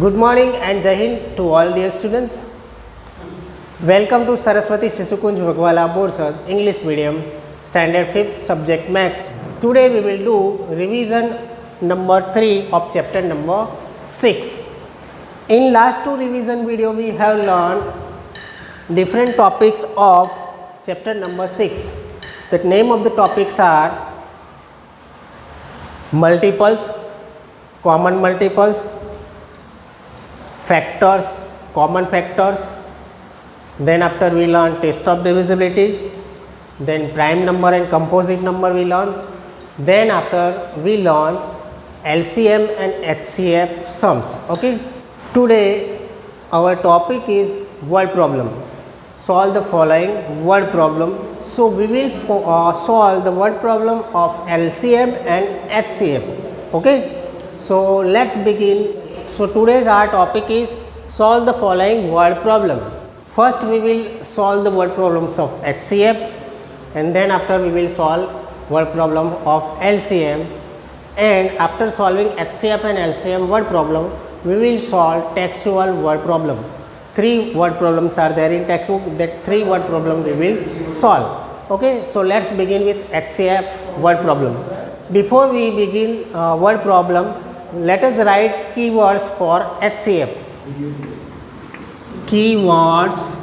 Good morning and Jai Hind to all dear students. Welcome to Saraswati Sisukunj Bhagwala Borsad English Medium Standard 5th Subject Maths. Today we will do revision number 3 of chapter number 6. In last two revision video we have learned different topics of chapter number 6. The name of the topics are multiples, common multiples, factors, common factors, then after we learn test of divisibility, then prime number and composite number we learn, then after we learn LCM and HCF sums. Okay, today our topic is word problem. Solve the following word problem. So we will solve the word problem of LCM and HCF. Okay, so let's begin. So today's our topic is solve the following word problem. First we will solve the word problems of HCF, and then after we will solve word problem of LCM, and after solving HCF and LCM word problem we will solve textual word problem. 3 word problems are there in textbook. That 3 word problem we will solve. Okay, so let's begin with HCF word problem. Before we begin word problem, let us write keywords for HCF. Keywords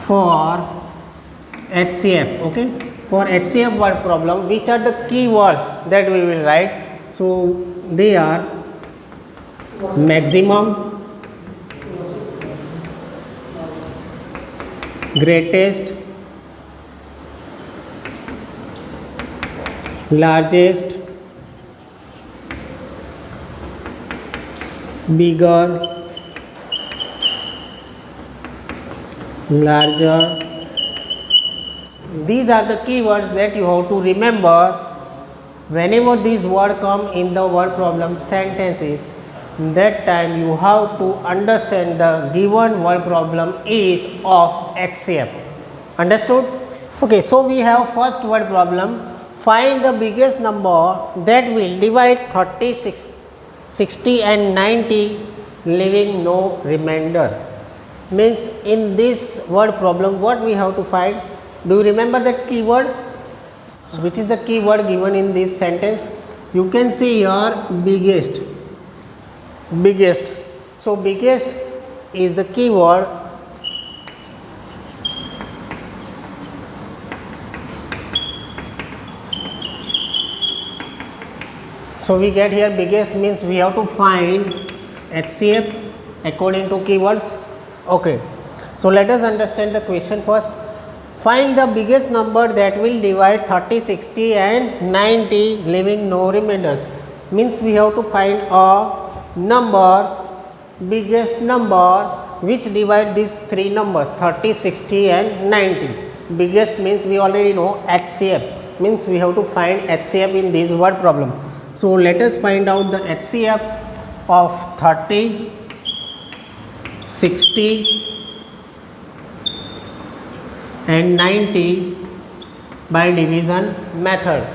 for HCF. Okay, for HCF word problem, which are the keywords that we will write? So they are maximum, greatest, largest, bigger, larger. These are the keywords that you have to remember whenever these words come in the word problem sentences. That time you have to understand the given word problem is of HCF. Understood? Okay, so we have first word problem. Find the biggest number that will divide 30, 60 and 90 leaving no remainder. Means in this word problem what we have to find? Do you remember that keyword? So which is the keyword given in this sentence? You can see here biggest. Biggest. So biggest is the keyword. So we get here biggest, means we have to find HCF according to keywords. Okay, so let us understand the question first. Find the biggest number that will divide 30, 60 and 90 leaving no remainders. Means we have to find a number, biggest number which divide these 3 numbers 30, 60 and 90. Biggest means we already know HCF, means we have to find HCF in this word problem. So let us find out the HCF of 30, 60 and 90 by division method.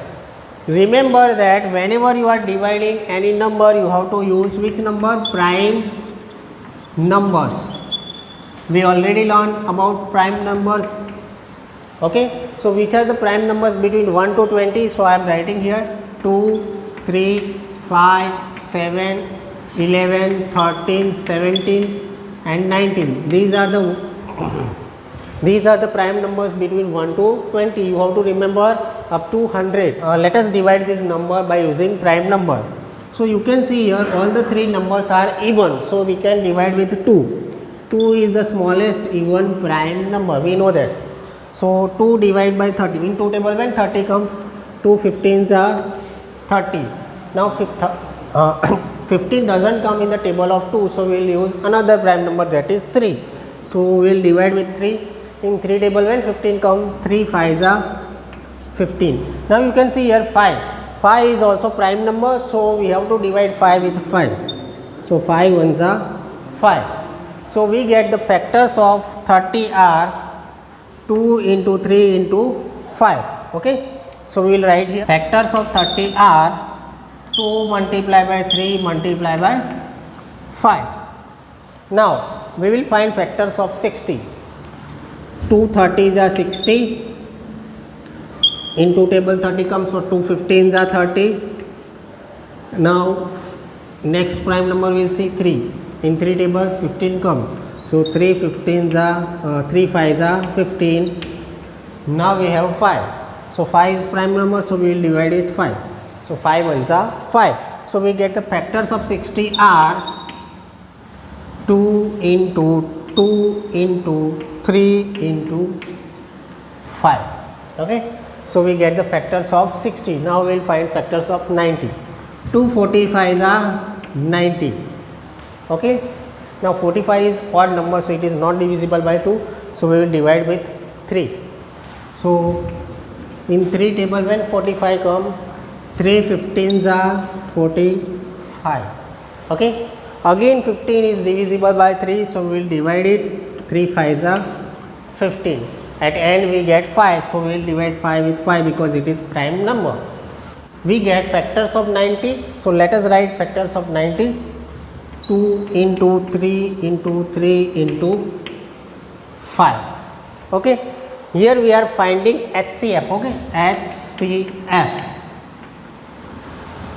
Remember that whenever you are dividing any number you have to use which number? Prime numbers. We already learned about prime numbers. Okay, so which are the prime numbers between 1 to 20? So I am writing here 2, 3, 5, 7, 11, 13, 17 and 19. These are the prime numbers between 1 to 20. You have to remember up to 100. Let us divide this number by using prime number. So you can see here all the 3 numbers are even. So we can divide with 2. 2 is the smallest even prime number. We know that. So 2 divided by 30. In 2 table when 30 come, 2 15s are 30. Now 15 doesn't come in the table of 2, so we will use another prime number, that is 3. So we will divide with 3. In 3 table when 15 come, 3 5s are 15. Now you can see here 5. 5 is also prime number, so we have to divide 5 with 5. So 5 ones are 5. So we get the factors of 30 are 2 into 3 into 5. Okay. So we will write here factors of 30 are 2 multiplied by 3 multiplied by 5. Now we will find factors of 60. 2 30s are 60. Into table 30 comes, so 2 15s are 30. Now next prime number we will see 3. In 3 table 15 come, so 3 15s are 3 5s are 15. Now we have 5. So 5 is prime number, so we will divide it 5. So 5 ones are 5. So we get the factors of 60 are 2 into 2 into 3 into 5. Okay. So we get the factors of 60. Now we will find factors of 90. 2 45s are 90. Okay. Now 45 is odd number, so it is not divisible by 2. So we will divide with 3. So in 3 table when 45 come, 3 15s are 45. Okay. Again 15 is divisible by 3, so we will divide it. 3 5s are 15. At end we get 5, so we will divide 5 with 5 because it is prime number. We get factors of 90, so let us write factors of 90. 2 into 3 into 3 into 5. Okay. Here we are finding HCF. Okay, HCF.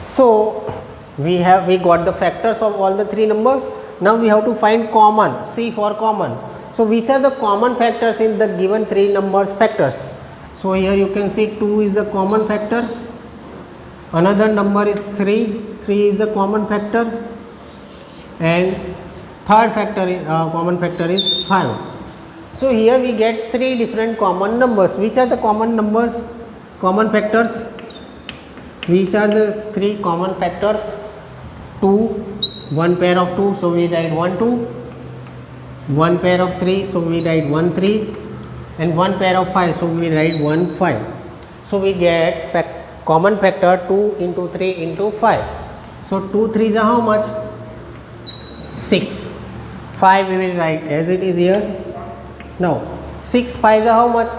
So we got the factors of all the 3 numbers. Now we have to find common. C for common. So which are the common factors in the given 3 numbers factors? So here you can see 2 is the common factor. Another number is 3. 3 is the common factor. And third factor is common factor is 5. So here we get 3 different common numbers. Which are the common numbers? Common factors. Which are the 3 common factors? 2, 1 pair of 2, so we write 1 2. 1 pair of 3, so we write 1 3. And 1 pair of 5, so we write 1 5. So we get common factor 2 into 3 into 5. So 2 3s are how much? 6. 5 we will write as it is here. Now 6 5s are how much?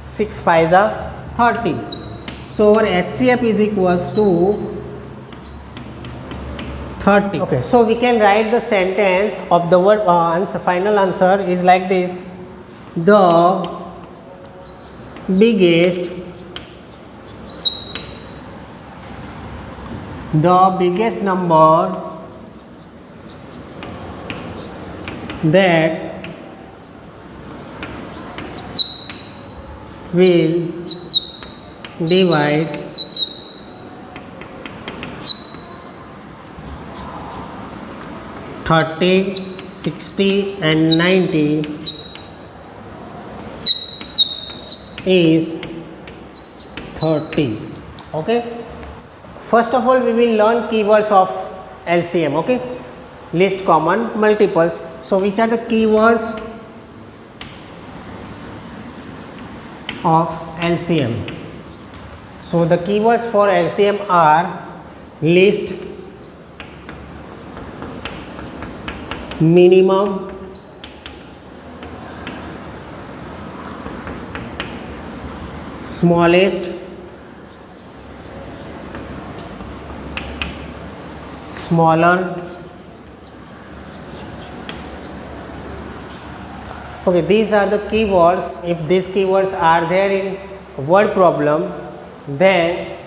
6 5s are 30. So our HCF is equals to 30. Okay, so we can write the sentence of the word final answer is like this: the biggest number that will divide 30, 60 and 90 is 30. Okay. First of all we will learn keywords of LCM. Okay. List common multiples. So which are the keywords of LCM? So the keywords for LCM are list, minimum, smallest, smaller. Okay, these are the keywords. If these keywords are there in word problem, then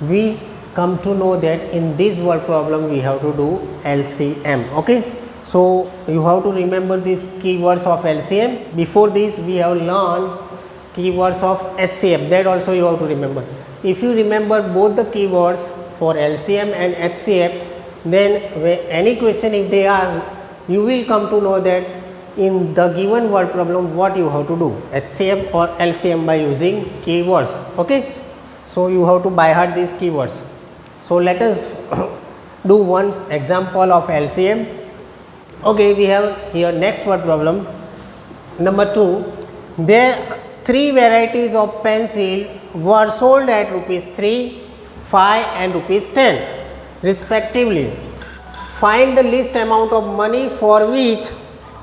we come to know that in this word problem we have to do LCM. Okay. So you have to remember these keywords of LCM. Before this we have learned keywords of HCF, that also you have to remember. If you remember both the keywords for LCM and HCF, then any question if they ask, you will come to know that in the given word problem what you have to do, HCF or LCM, by using keywords. Okay. So you have to by heart these keywords. So let us do one example of LCM. Okay, we have here next word problem number 2. There 3 varieties of pencil were sold at rupees 3, 5 and rupees 10 respectively. Find the least amount of money for which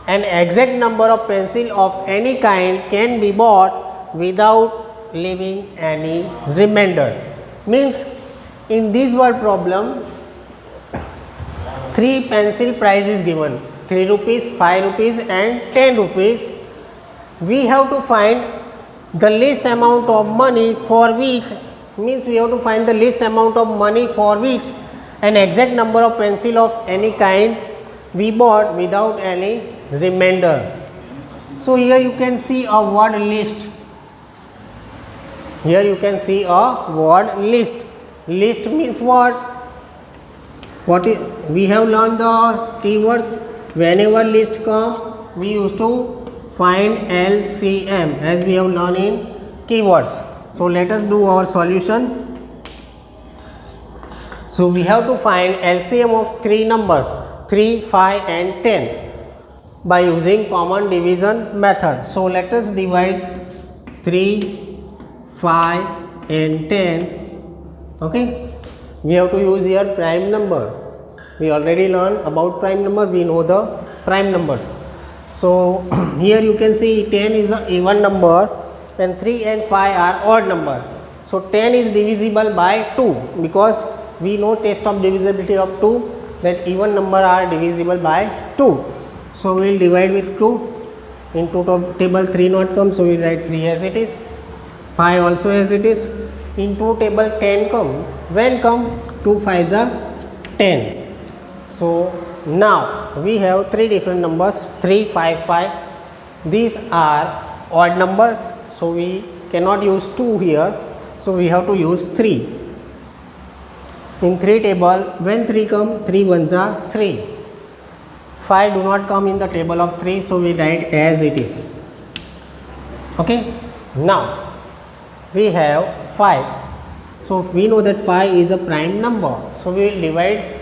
an exact number of pencil of any kind can be bought without leaving any remainder. Means in this word problem 3 pencil price is given, 3 rupees, 5 rupees and 10 rupees. We have to find the least amount of money for which, means we have to find the least amount of money for which an exact number of pencil of any kind we bought without any remainder. So here you can see a word list. Here you can see a word list. List means what? What is, we have learned the keywords. Whenever list come, we used to find LCM as we have learned in keywords. So let us do our solution. So we have to find LCM of 3 numbers 3, 5 and 10 by using common division method. So let us divide 3, 5 and 10. Okay, we have to use here prime number. We already learned about prime number, we know the prime numbers. So here you can see 10 is an even number and 3 and 5 are odd number. So 10 is divisible by 2 because we know test of divisibility of 2, that even number are divisible by 2. So we will divide with 2. In table 3 not come, so we write 3 as it is, 5 also as it is. Into table 10 come, when come 2 5s are 10. So now we have 3 different numbers 3, 5, 5. These are odd numbers, so we cannot use 2 here, so we have to use 3. In 3 table, when 3 come, 3 ones are 3. 5 do not come in the table of 3, so we write as it is. Okay, now we have 5. So we know that 5 is a prime number, so we will divide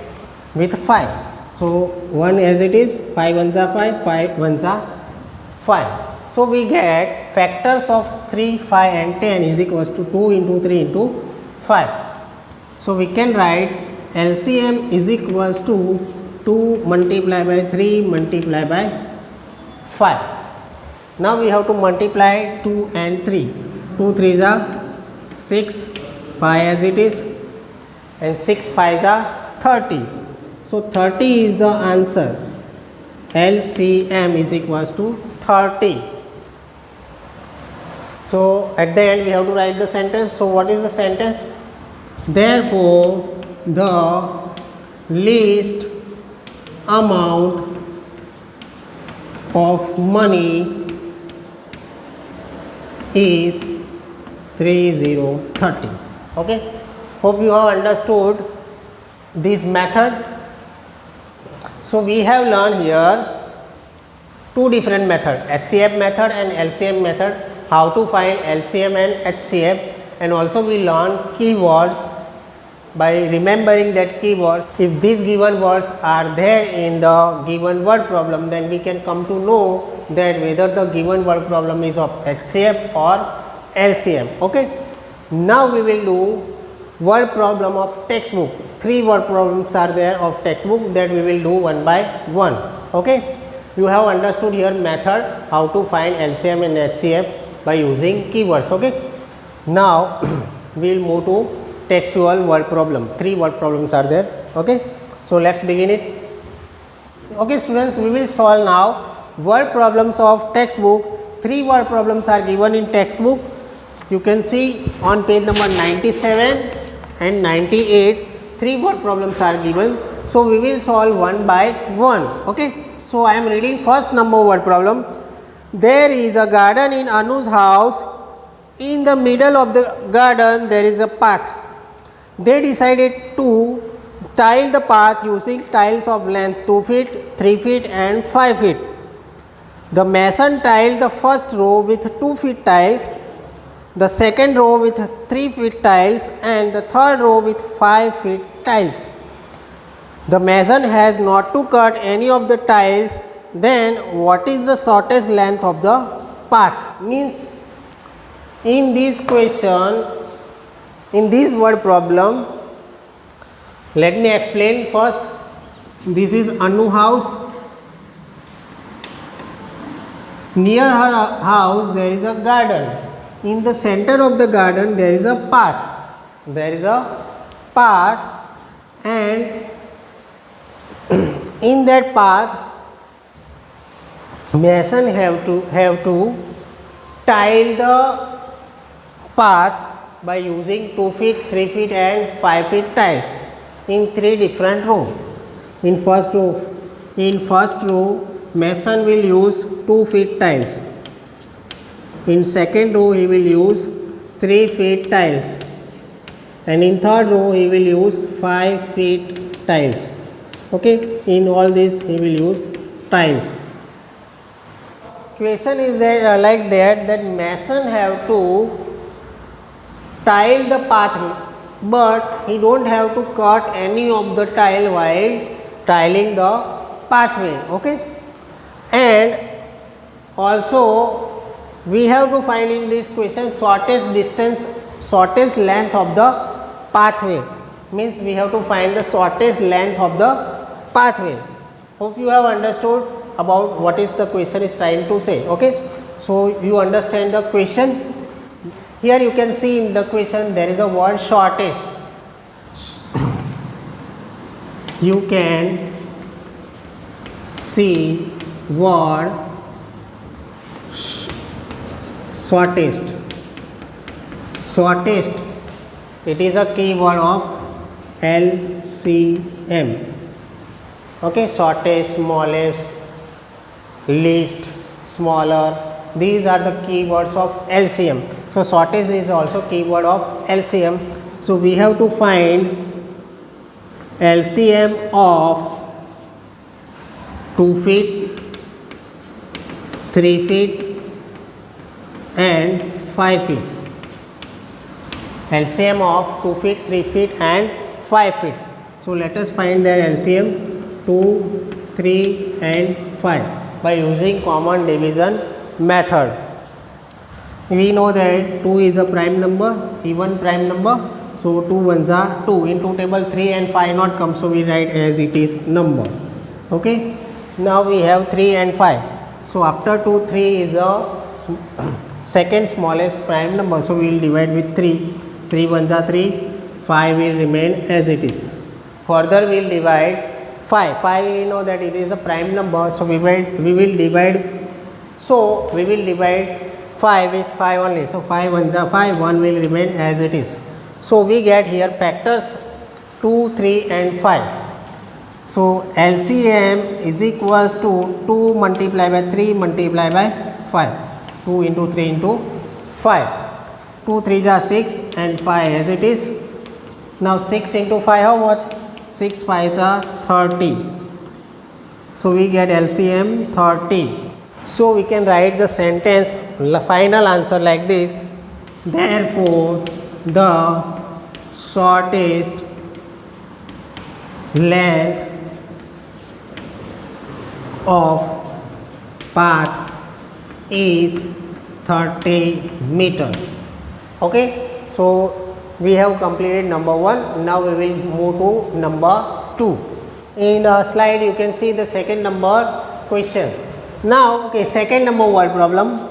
with 5. So 1 as it is, 5 ones are 5, 5 ones are 5. So we get factors of 3, 5 and 10 is equals to 2 into 3 into 5. So we can write LCM is equals to 2 multiplied by 3 multiplied by 5. Now we have to multiply 2 and 3. 2 3s are 6, 5 as it is, and 6 5s are 30. So 30 is the answer. LCM is equals to 30. So at the end we have to write the sentence. So what is the sentence? Therefore the least amount of money is 3030. Okay, hope you have understood this method. So we have learned here 2 different methods, HCF method and LCM method, how to find LCM and HCF, and also we learned keywords. By remembering that keywords, if these given words are there in the given word problem, then we can come to know that whether the given word problem is of HCF or LCM. Okay, now we will do word problem of textbook. 3 word problems are there of textbook that we will do one by one. Okay, you have understood here method how to find LCM and HCF by using keywords. Okay, now we will move to textual word problem. 3 word problems are there. Okay, so let's begin it. Okay students, we will solve now word problems of textbook. 3 word problems are given in textbook. You can see on page number 97 and 98 3 word problems are given. So we will solve one by one. Okay, so I am reading first number word problem. There is a garden in Anu's house. In the middle of the garden there is a path. They decided to tile the path using tiles of length 2 feet, 3 feet and 5 feet. The mason tiled the first row with 2 feet tiles, the second row with 3 feet tiles and the third row with 5 feet tiles. The mason has not to cut any of the tiles. Then what is the shortest length of the path? Means in this question, in this word problem, let me explain first. This is Anu house. Near her house there is a garden. In the center of the garden there is a path. There is a path, and In that path, mason have to tile the path by using 2 feet, 3 feet and 5 feet tiles in 3 different rows. In first row mason will use 2 feet tiles. In second row he will use 3 feet tiles, and in third row he will use 5 feet tiles. Okay, in all this he will use tiles. Question is that like that mason have to tile the pathway, but he don't have to cut any of the tile while tiling the pathway. Okay, and also we have to find in this question shortest distance, shortest length of the pathway. Means we have to find the shortest length of the pathway. Hope you have understood about what is the question is trying to say. Okay, so you understand the question. Here you can see in the question there is a word shortest. You can see word shortest. Shortest, it is a keyword of LCM. Okay, shortest, smallest, least, smaller, these are the keywords of LCM. So shortest is also keyword of LCM. So we have to find LCM of 2 feet, 3 feet and 5 feet. LCM of 2 feet, 3 feet and 5 feet. So let us find their LCM 2, 3 and 5 by using common division method. We know that 2 is a prime number, even prime number. So 2 ones are 2. Into table 3 and 5 not come, so we write as it is number. Okay. Now we have 3 and 5. So after 2, 3 is the second smallest prime number. So we will divide with 3. 3 ones are 3. 5 will remain as it is. Further we will divide 5. 5 we know that it is a prime number. So we will divide 5 with 5 only. So 5 ones are 5. 1 will remain as it is. So we get here factors 2, 3 and 5. So LCM is equals to 2 multiplied by 3 multiplied by 5. 2 into 3 into 5. 2 3s are 6 and 5 as it is. Now 6 into 5 how much? 6 5s are 30. So we get LCM 30. So we can write the sentence, final answer like this. Therefore, the shortest length of path is 30 meter. Okay. So we have completed number 1. Now we will move to number 2. In the slide you can see the second number question. Now, okay, second number word problem.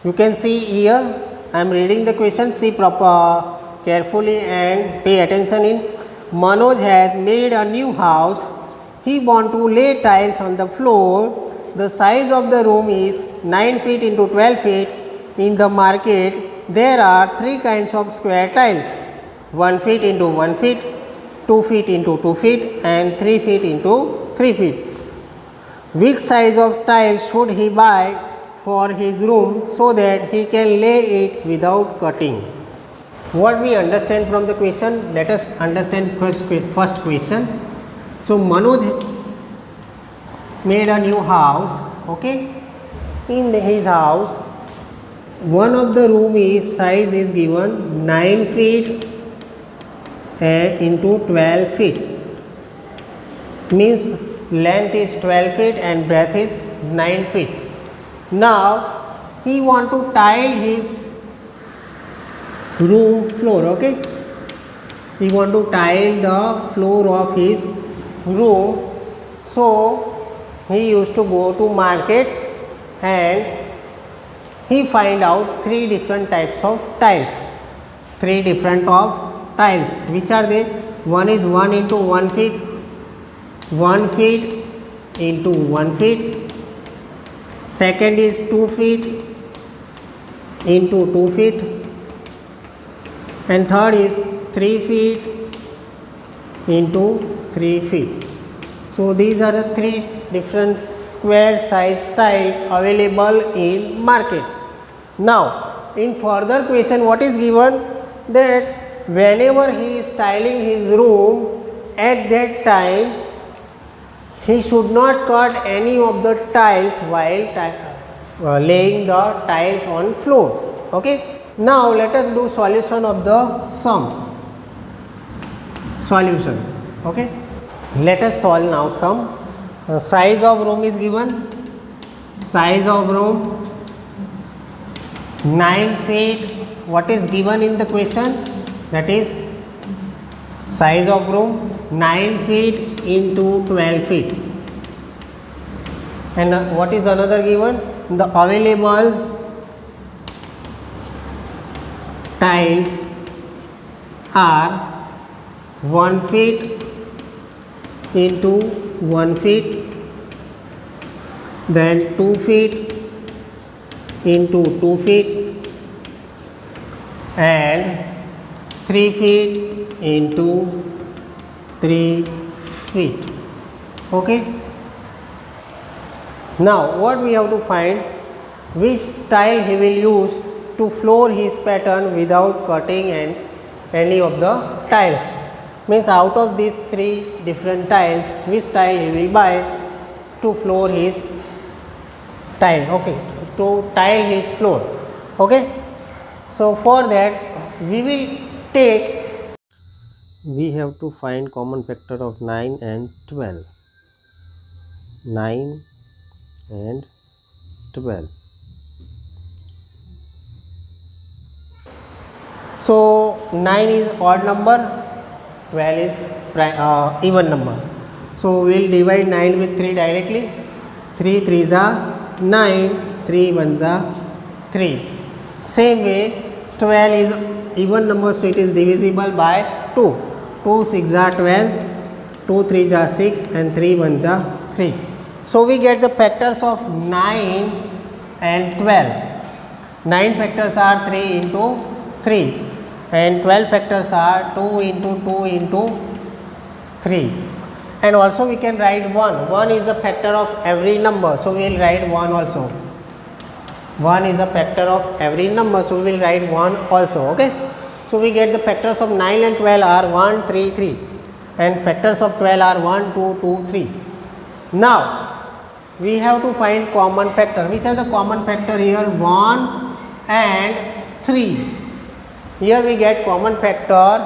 You can see here, I am reading the question, see carefully and pay attention in. Manoj has made a new house. He want to lay tiles on the floor. The size of the room is 9 feet into 12 feet. In the market, there are 3 kinds of square tiles. 1 feet into 1 feet, 2 feet into 2 feet and 3 feet into 3 feet. Which size of tile should he buy for his room so that he can lay it without cutting? What we understand from the question? Let us understand first question. So Manoj made a new house. Okay, in his house, one of the room is size is given 9 feet into 12 feet. Means length is 12 feet and breadth is 9 feet. Now he want to tile his room floor. Okay, he want to tile the floor of his room. So he used to go to market and he find out 3 different types of tiles. 3 different of tiles. Which are they? One is 1 into 1 feet, 1 feet into 1 feet. Second is 2 feet into 2 feet. And third is 3 feet into 3 feet. So these are the three different square size tile available in market. Now in further question what is given, that whenever he is tiling his room, at that time he should not cut any of the tiles while laying the tiles on floor. Okay. Now let us do solution of the sum. Solution. Okay. Let us solve now sum. Size of room is given. Size of room 9 feet. What is given in the question? That is size of room 9 feet into 12 feet. And what is another given? The available tiles are 1 feet into 1 feet, then 2 feet into 2 feet, and 3 feet into 3 feet. Okay. Now what we have to find, which tile he will use to floor his pattern without cutting any of the tiles. Means out of these three different tiles, which tile he will buy to floor his tile. Okay, to tile his floor. Okay. So for that we have to find common factor of 9 and 12. 9 and 12. So 9 is odd number, 12 is even number. So we will divide 9 with 3 directly. 3 3s are 9, 3 1s are 3. Same way 12 is even number, so it is divisible by 2. 2 6s are 12, 2 3s are 6, and 3 1s are 3. So we get the factors of 9 and 12. 9 factors are 3 into 3, and 12 factors are 2 into 2 into 3. And also we can write 1. 1 is a factor of every number, so we will write 1 also. 1 is a factor of every number, so we will write 1 also. Okay. So we get the factors of 9 and 12 are 1 3 3, and factors of 12 are 1 2 2 3. Now we have to find common factor. Which are the common factor here? 1 and 3. Here we get common factor.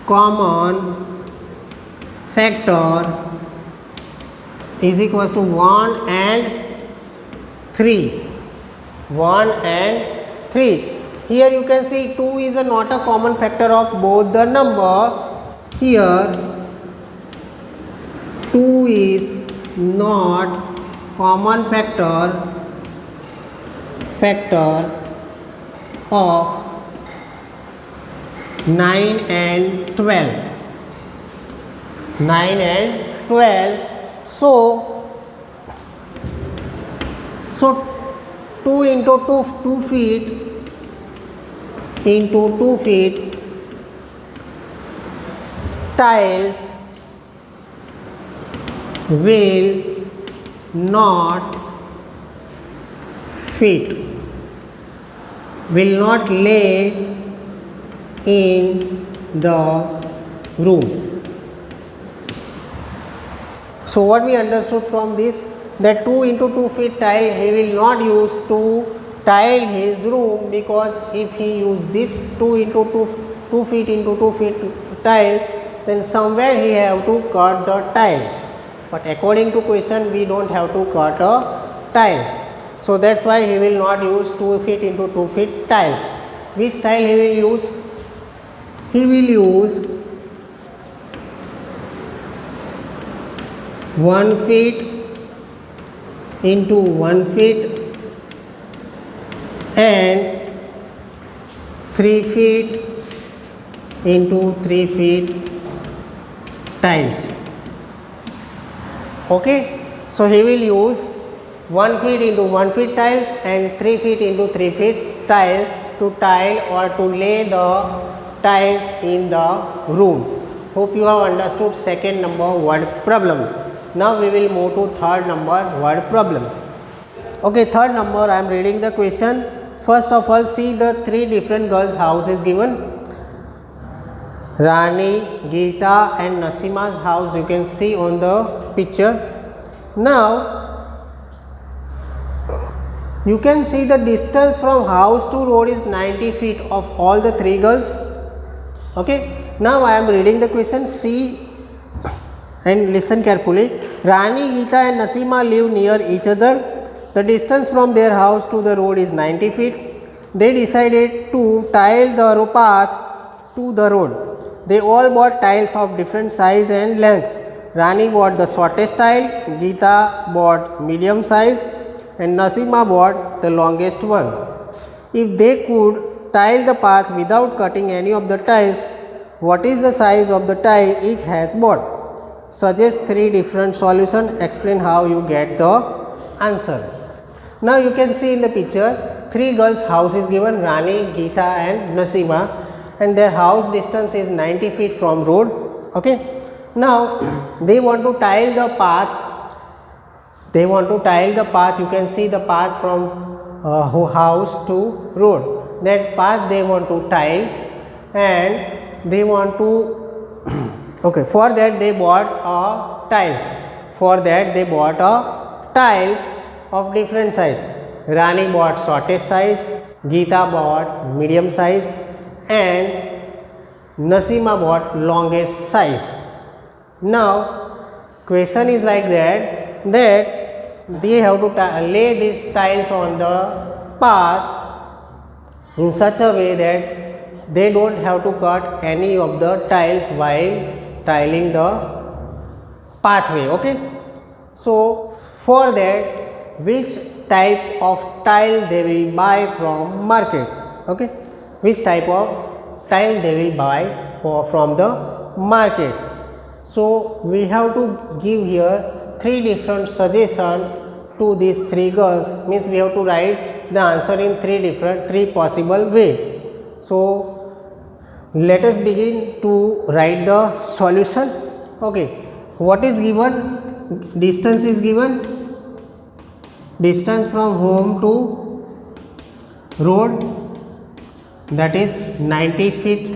Common factor is equals to 1 and 3. 1 and 3. Here you can see 2 is not a common factor of both the number. Here 2 is not common factor of 9 and 12. 9 and 12. So 2 into 2 feet into 2 feet tiles will not lay in the room. So what we understood from this, that 2 into 2 feet tile he will not use to tile his room, because if he use this 2 into 2 feet into 2 feet tile, then somewhere he have to cut the tile. But according to question we don't have to cut a tile. So that's why he will not use 2 feet into 2 feet tiles. Which tile he will use? He will use 1 feet into 1 feet and 3 feet into 3 feet tiles. Okay, so he will use 1 feet into 1 feet tiles and 3 feet into 3 feet tile to tile or to lay the tiles in the room. Hope you have understood second number word problem. Now we will move to third number word problem. Okay, third number I am reading the question. First of all, see the three different girls' house is given. Rani, Geeta and Nasima's house you can see on the picture. Now you can see the distance from house to road is 90 feet of all the three girls. Okay, now I am reading the question. See and listen carefully. Rani, Geeta and Nasima live near each other. The distance from their house to the road is 90 feet. They decided to tile the path to the road. They all bought tiles of different size and length. Rani bought the shortest tile, Geeta bought medium size and Nasima bought the longest one. If they could tile the path without cutting any of the tiles, what is the size of the tile each has bought? Suggest three different solutions. Explain how you get the answer. Now you can see in the picture three girls' house is given, Rani, Geeta and Nasima, and their house distance is 90 feet from road. Okay. Now they want to tile the path. They want to tile the path. You can see the path from house to road. That path they want to tile, and they want to okay, for that they bought tiles. For that they bought tiles of different size. Rani bought shortest size, Geeta bought medium size and Nasima bought longest size. Now question is like that they have to lay these tiles on the path in such a way that they don't have to cut any of the tiles while tiling the pathway. Okay, so for that which type of tile they will buy from market. Okay, which type of tile they will buy from the market. So we have to give here three different suggestions to these three girls, means we have to write the answer in three possible way. So let us begin to write the solution. Okay, what is given? Distance is given. Distance from home to road, that is 90 feet,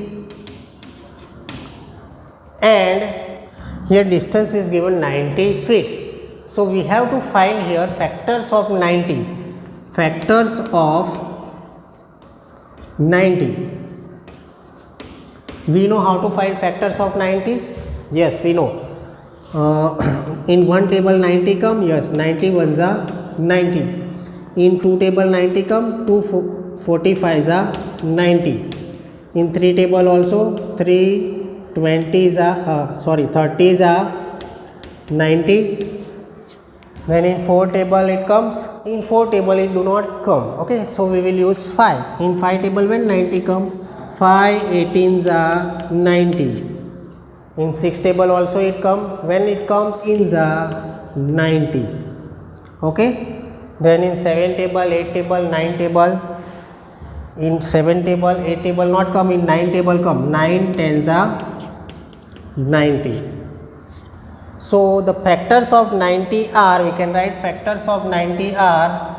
and here distance is given 90 feet. So we have to find here factors of 90. Factors of 90. We know how to find factors of 90? Yes, we know. In one table 90 come, yes, 90 ones are 90. In 2 table 90 come, 2 45s are 90. In 3 table also 3 20s are 30s are 90. Then in 4 table it comes. In 4 table it do not come. Okay, so we will use 5. In 5 table when 90 come, 5 18s are 90. In 6 table also it come. When it comes, 18s are 90. Okay, then in 7 table, 8 table, 9 table, in 7 table, 8 table not come, in 9 table come, 9 10s are 90. So the factors of 90 are, we can write factors of 90 are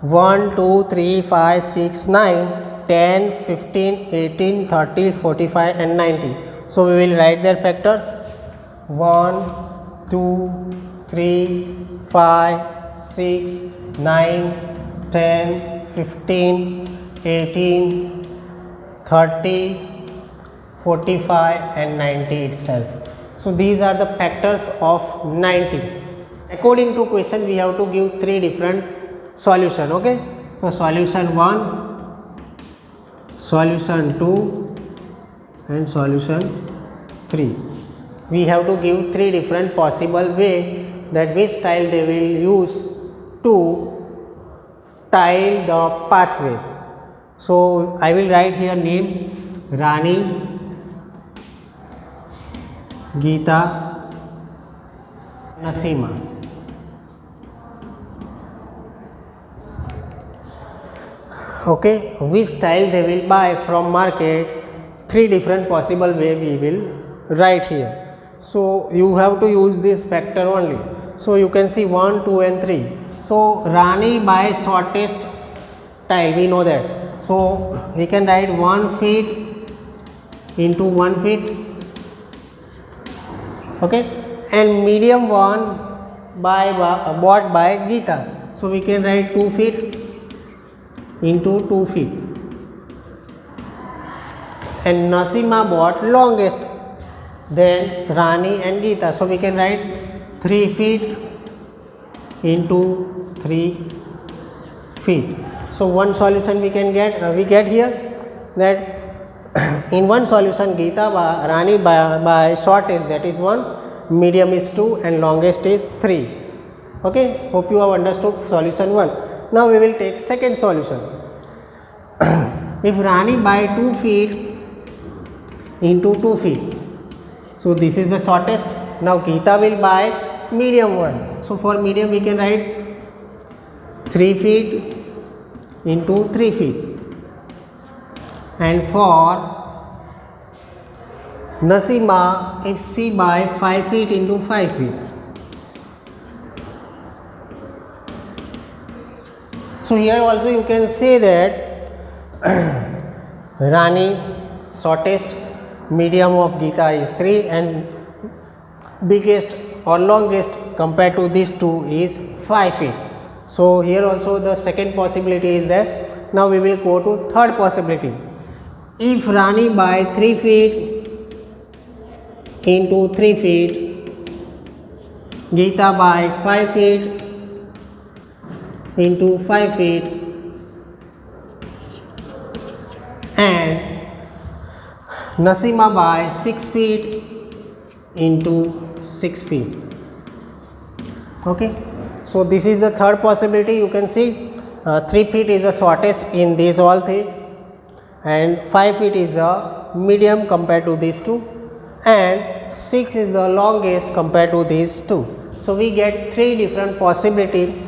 1 2 3 5 6 9 10 15 18 30 45 and 90. So we will write their factors 1 2 3 5 6 9 10 15 18 30 45 and 90 itself. So these are the factors of 90. According to question we have to give three different solution. Okay, so solution 1, solution 2 and solution 3. We have to give three different possible way that which tile they will use to tile the pathway. So I will write here name Rani, Geeta, Nasima. Okay, which style they will buy from market? Three different possible way we will write here. So you have to use this factor only. So you can see 1, 2 and 3. So Rani buy shortest style, we know that. So we can write 1 feet into 1 feet. Okay, and medium one bought by Geeta. So we can write 2 feet into 2 feet. And Nasima bought longest, then Rani and Geeta. So we can write 3 feet into 3 feet. So one solution we can get here, that in one solution Geeta Rani by shortest, that is 1, medium is 2 and longest is 3. Okay, hope you have understood solution 1. Now we will take second solution. If Rani buy 2 feet into 2 feet, so this is the shortest. Now Geeta will buy medium one. So for medium we can write 3 feet into 3 feet. And for Nasima, if she buy 5 feet into 5 feet. So here also you can say that Rani shortest, medium of Geeta is 3 and biggest or longest compared to these two is 5 feet. So here also the second possibility is there. Now we will go to third possibility. If Rani buy 3 feet into 3 feet, Geeta buy 5 feet into 5 feet, and Nasima buy 6 feet into 6 feet. Okay, so this is the third possibility. You can see 3 feet is the shortest in these all three, and 5 feet is the medium compared to these two, and 6 is the longest compared to these two. So we get 3 different possibilities.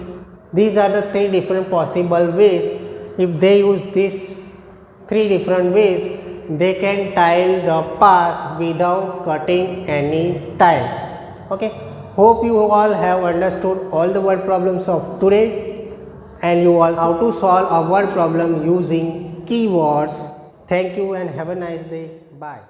These are the 3 different possible ways. If they use these 3 different ways, they can tile the path without cutting any tile. Okay, hope you all have understood all the word problems of today, and you also how to solve a word problem using keywords. Thank you and have a nice day. Bye.